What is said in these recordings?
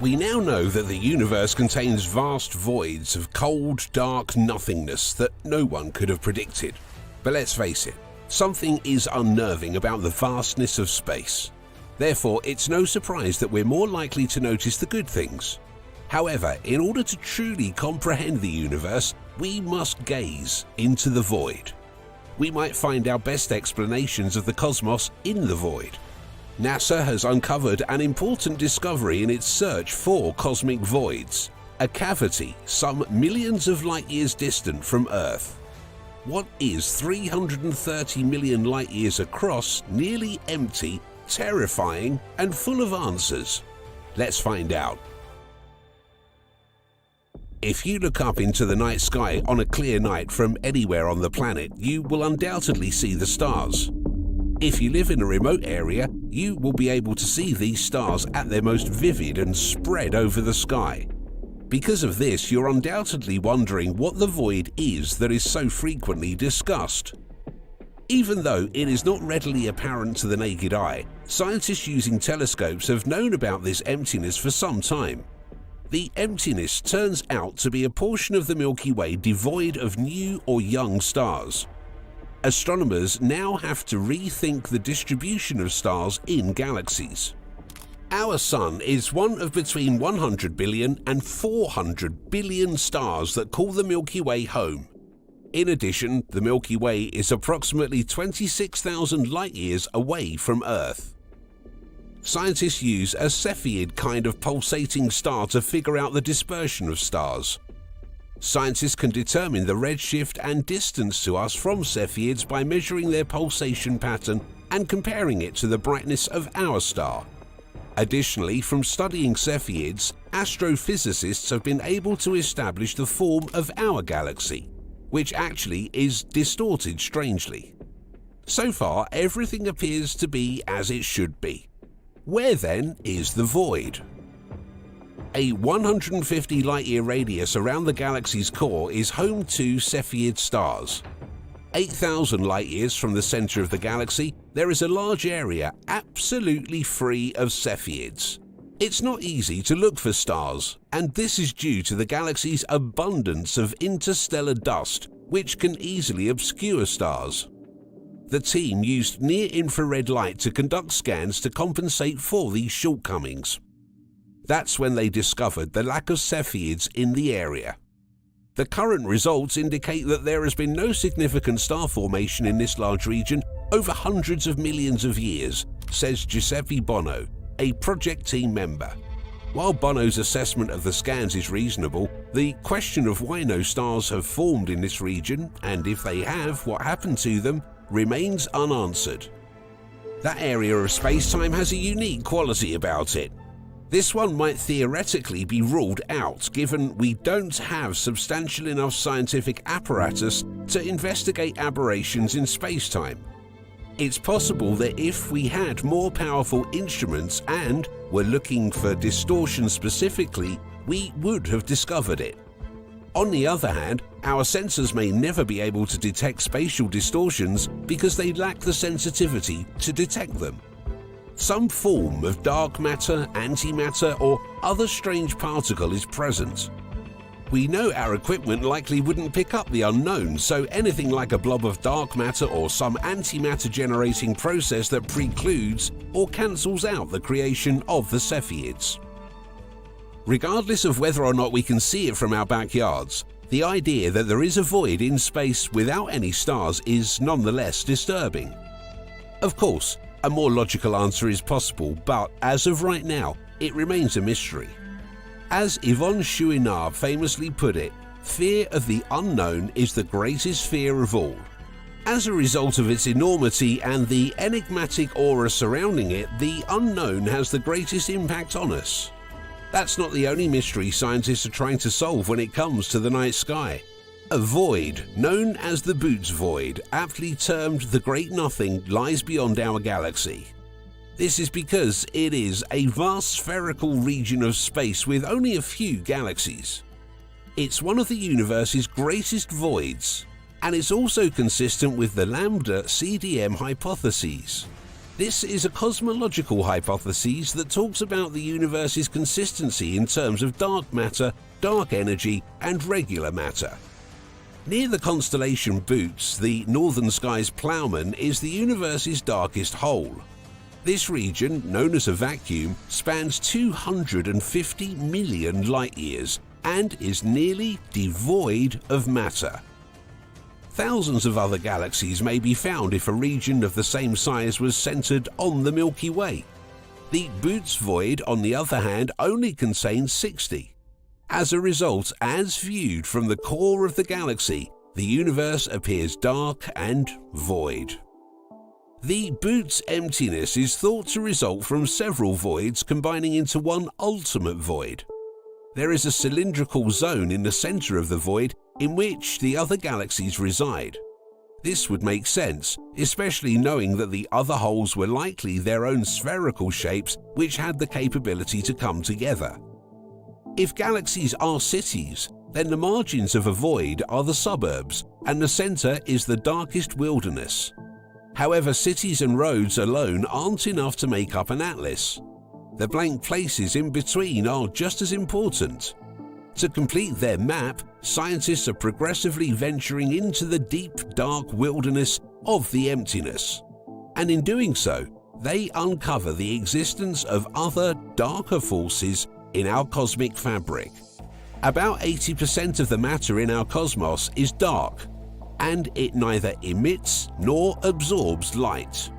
We now know that the universe contains vast voids of cold, dark nothingness that no one could have predicted. But let's face it, something is unnerving about the vastness of space. Therefore, it's no surprise that we're more likely to notice the good things. However, in order to truly comprehend the universe, we must gaze into the void. We might find our best explanations of the cosmos in the void. NASA has uncovered an important discovery in its search for cosmic voids, a cavity some millions of light years distant from Earth. What is 330 million light years across, nearly empty, terrifying, and full of answers? Let's find out. If you look up into the night sky on a clear night from anywhere on the planet, you will undoubtedly see the stars. If you live in a remote area, you will be able to see these stars at their most vivid and spread over the sky. Because of this, you're undoubtedly wondering what the void is that is so frequently discussed. Even though it is not readily apparent to the naked eye, scientists using telescopes have known about this emptiness for some time. The emptiness turns out to be a portion of the Milky Way devoid of new or young stars. Astronomers now have to rethink the distribution of stars in galaxies. Our Sun is one of between 100 billion and 400 billion stars that call the Milky Way home. In addition, the Milky Way is approximately 26,000 light-years away from Earth. Scientists use a Cepheid kind of pulsating star to figure out the dispersion of stars. Scientists can determine the redshift and distance to us from Cepheids by measuring their pulsation pattern and comparing it to the brightness of our star. Additionally, from studying Cepheids, astrophysicists have been able to establish the form of our galaxy, which actually is distorted strangely. So far, everything appears to be as it should be. Where then is the void? A 150 light-year radius around the galaxy's core is home to Cepheid stars. 8,000 light-years from the center of the galaxy, there is a large area absolutely free of Cepheids. It's not easy to look for stars, and this is due to the galaxy's abundance of interstellar dust, which can easily obscure stars. The team used near-infrared light to conduct scans to compensate for these shortcomings. That's when they discovered the lack of Cepheids in the area. The current results indicate that there has been no significant star formation in this large region over hundreds of millions of years, says Giuseppe Bono, a project team member. While Bono's assessment of the scans is reasonable, the question of why no stars have formed in this region, and if they have, what happened to them, remains unanswered. That area of space-time has a unique quality about it. This one might theoretically be ruled out, given we don't have substantial enough scientific apparatus to investigate aberrations in space-time. It's possible that if we had more powerful instruments and were looking for distortion specifically, we would have discovered it. On the other hand, our sensors may never be able to detect spatial distortions because they lack the sensitivity to detect them. Some form of dark matter, antimatter, or other strange particle is present. We know our equipment likely wouldn't pick up the unknown, so anything like a blob of dark matter or some antimatter generating process that precludes or cancels out the creation of the Cepheids. Regardless of whether or not we can see it from our backyards, the idea that there is a void in space without any stars is nonetheless disturbing. Of course, a more logical answer is possible, but as of right now, it remains a mystery. As Yvonne Chouinard famously put it, fear of the unknown is the greatest fear of all. As a result of its enormity and the enigmatic aura surrounding it, the unknown has the greatest impact on us. That's not the only mystery scientists are trying to solve when it comes to the night sky. A void, known as the Boots Void, aptly termed the Great Nothing, lies beyond our galaxy. This is because it is a vast spherical region of space with only a few galaxies. It's one of the universe's greatest voids, and it's also consistent with the Lambda CDM hypotheses. This is a cosmological hypothesis that talks about the universe's consistency in terms of dark matter, dark energy, and regular matter. Near the constellation Bootes, the northern sky's ploughman is the universe's darkest hole. This region, known as a vacuum, spans 250 million light-years and is nearly devoid of matter. Thousands of other galaxies may be found if a region of the same size was centered on the Milky Way. The Bootes void, on the other hand, only contains 60. As a result, as viewed from the core of the galaxy, the universe appears dark and void. The Bootes emptiness is thought to result from several voids combining into one ultimate void. There is a cylindrical zone in the center of the void in which the other galaxies reside. This would make sense, especially knowing that the other holes were likely their own spherical shapes which had the capability to come together. If galaxies are cities, then the margins of a void are the suburbs, and the center is the darkest wilderness. However, cities and roads alone aren't enough to make up an atlas. The blank places in between are just as important. To complete their map, scientists are progressively venturing into the deep, dark wilderness of the emptiness. And in doing so, they uncover the existence of other, darker forces in our cosmic fabric. About 80% of the matter in our cosmos is dark, and it neither emits nor absorbs light.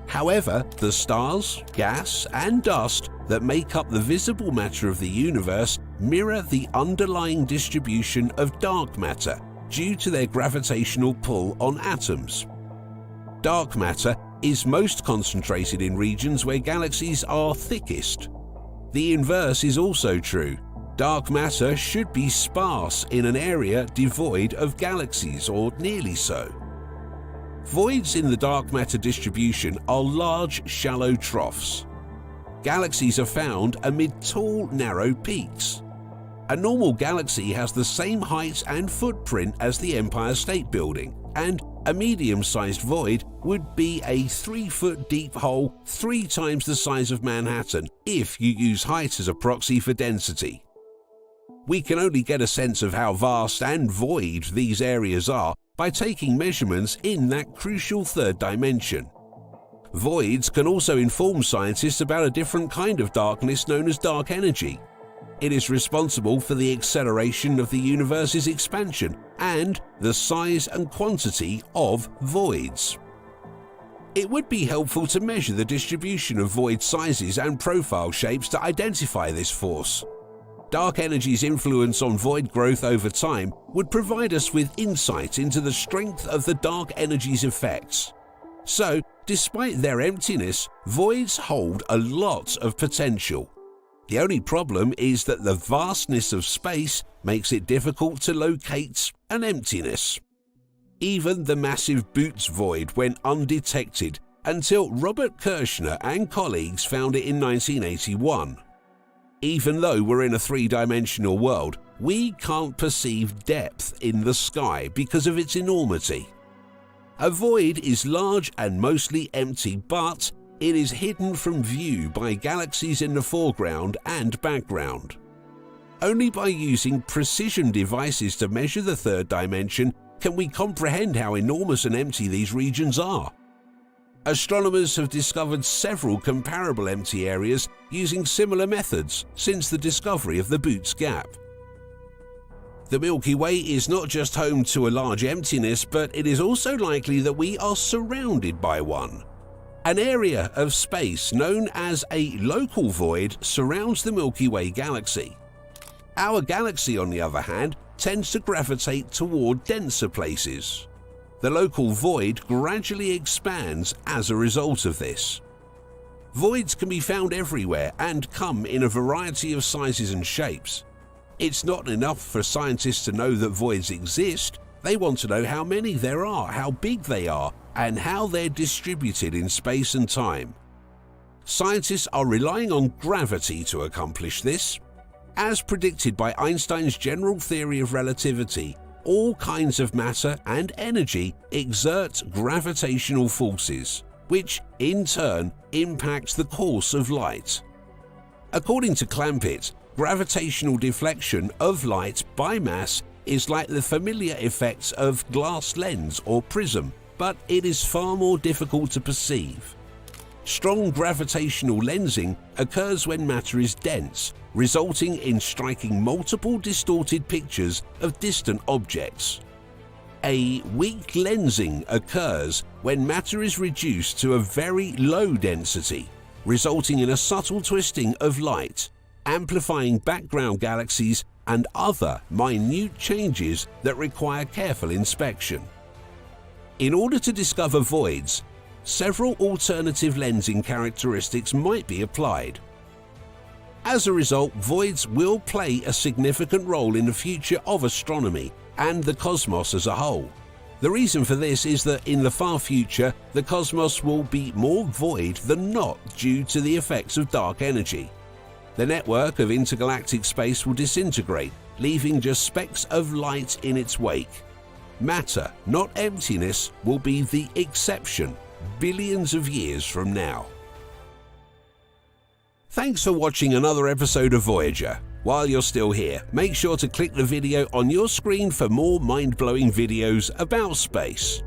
However, the stars, gas, and dust that make up the visible matter of the universe mirror the underlying distribution of dark matter due to their gravitational pull on atoms. Dark matter is most concentrated in regions where galaxies are thickest. The inverse is also true. Dark matter should be sparse in an area devoid of galaxies, or nearly so. Voids in the dark matter distribution are large, shallow troughs. Galaxies are found amid tall, narrow peaks. A normal galaxy has the same height and footprint as the Empire State Building, and a medium-sized void would be a 3-foot deep hole 3 times the size of Manhattan if you use height as a proxy for density. We can only get a sense of how vast and void these areas are by taking measurements in that crucial third dimension. Voids can also inform scientists about a different kind of darkness known as dark energy. It is responsible for the acceleration of the universe's expansion and the size and quantity of voids. It would be helpful to measure the distribution of void sizes and profile shapes to identify this force. Dark energy's influence on void growth over time would provide us with insight into the strength of the dark energy's effects. So, despite their emptiness, voids hold a lot of potential. The only problem is that the vastness of space makes it difficult to locate an emptiness. Even the massive Bootes void went undetected until Robert Kirshner and colleagues found it in 1981. Even though we're in a 3-dimensional world, we can't perceive depth in the sky because of its enormity. A void is large and mostly empty, but it is hidden from view by galaxies in the foreground and background. Only by using precision devices to measure the third dimension can we comprehend how enormous and empty these regions are. Astronomers have discovered several comparable empty areas using similar methods since the discovery of the Bootes Gap. The Milky Way is not just home to a large emptiness, but it is also likely that we are surrounded by one. An area of space known as a local void surrounds the Milky Way galaxy. Our galaxy, on the other hand, tends to gravitate toward denser places. The local void gradually expands as a result of this. Voids can be found everywhere and come in a variety of sizes and shapes. It's not enough for scientists to know that voids exist. They want to know how many there are, how big they are, and how they're distributed in space and time. Scientists are relying on gravity to accomplish this. As predicted by Einstein's general theory of relativity, all kinds of matter and energy exert gravitational forces. which in turn impacts the course of light. According to Clampett, gravitational deflection of light by mass is like the familiar effects of glass lens or prism, but it is far more difficult to perceive. Strong gravitational lensing occurs when matter is dense, resulting in striking multiple distorted pictures of distant objects. A weak lensing occurs when matter is reduced to a very low density, resulting in a subtle twisting of light, amplifying background galaxies and other minute changes that require careful inspection. In order to discover voids, several alternative lensing characteristics might be applied. As a result, voids will play a significant role in the future of astronomy and the cosmos as a whole. The reason for this is that in the far future, the cosmos will be more void than not due to the effects of dark energy. The network of intergalactic space will disintegrate, leaving just specks of light in its wake. Matter, not emptiness, will be the exception billions of years from now. Thanks for watching another episode of Voyager. While you're still here, make sure to click the video on your screen for more mind-blowing videos about space.